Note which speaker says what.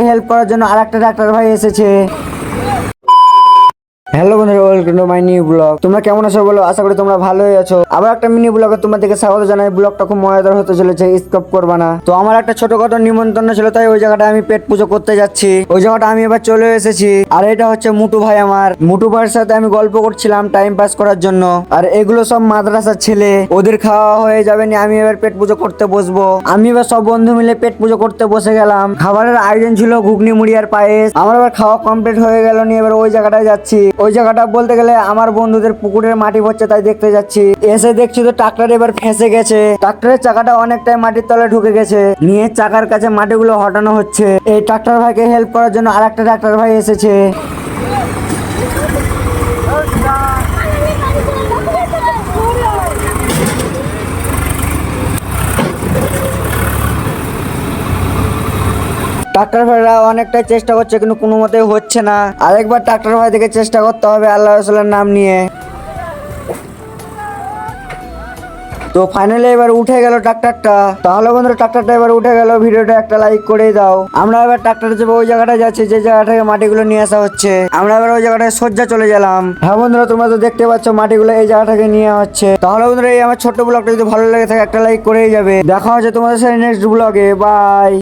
Speaker 1: Help করার জন্য আরেকটা ডাক্তার ভাই এসেছে। হ্যালো বন্ধুরা, welcome to my new blog. তোমরা কেমন আছো বলো? আশা করি তোমরা ভালোই আছো। আবার একটা মিনি ব্লগে তোমাদেরকে স্বাগত জানাই। ব্লগটা খুব মজাদার হতে চলেছে, স্কিপ করবা না। তো আমার একটা ছোটখাটো নিমন্ত্রণ ছিল, তাই ওই জায়গাটা আমি পেট পুজো করতে যাচ্ছি। ওই জায়গাটা আমি এবার চলে এসেছি। আর এটা হচ্ছে মুটু ভাই। আমার মুটু ভাইয়ের সাথে আমি গল্প করছিলাম টাইম পাস করার জন্য। আর এগুলো সব মাদ্রাসার ছেলে, ওদের খাওয়া হয়ে যাবে না, আমি এবার পেট পুজো করতে বসবো। আমি এবার সব বন্ধু মিলে পেট পুজো করতে বসে গেলাম। খাবারের আয়োজন ছিল ঘুগনি মুড়ি আর পায়েস। আমার এবার খাওয়া কমপ্লিট হয়ে গেল, নিয়ে এবার ওই জায়গাটায় যাচ্ছি। ওই জায়গাটা বলতে গেলে আমার বন্ধুদের পুকুরের মাটি ভরছে, তাই দেখতে যাচ্ছি। এসে দেখছি তো ট্রাক্টর এবার ফেঁসে গেছে। ট্রাক্টরের চাকাটা অনেকটাই মাটির তলে ঢুকে গেছে, নিয়ে চাকার কাছে মাটিগুলো হটানো হচ্ছে। এই ট্রাক্টর ভাইকে হেল্প করার জন্য আরেকটা ট্রাক্টর ভাই এসেছে। ট্রাক্টর ভাইরা অনেকটাই চেষ্টা করছে, কিন্তু কোনো মতেই হচ্ছে না। আরেকবার ট্রাক্টর ভাই থেকে চেষ্টা করতে হবে আল্লাহ রাসূলের নাম নিয়ে। তো ফাইনালি এবার উঠে গেল ট্রাক্টরটা। তাহলে বন্ধুরা, ট্রাক্টরটা এবার উঠে গেল। ভিডিওটা একটা লাইক করে দাও। আমরা এবার ট্রাক্টরে যাবো ওই জায়গাটা যাচ্ছি যে জায়গা থেকে মাটিগুলো নিয়ে আসা হচ্ছে। আমরা এবার ওই জায়গাটায় সজ্জা চলে গেলাম। হ্যাঁ বন্ধুরা, তোমরা তো দেখতে পাচ্ছ মাটিগুলো এই জায়গা থেকে নিয়ে হচ্ছে। তাহলে বন্ধুরা, এই আমার ছোট্ট ব্লগটা যদি ভালো লেগে থাকে একটা লাইক করেই যাবে। দেখা হচ্ছে তোমাদের সাথে নেক্সট ব্লগে। বাই।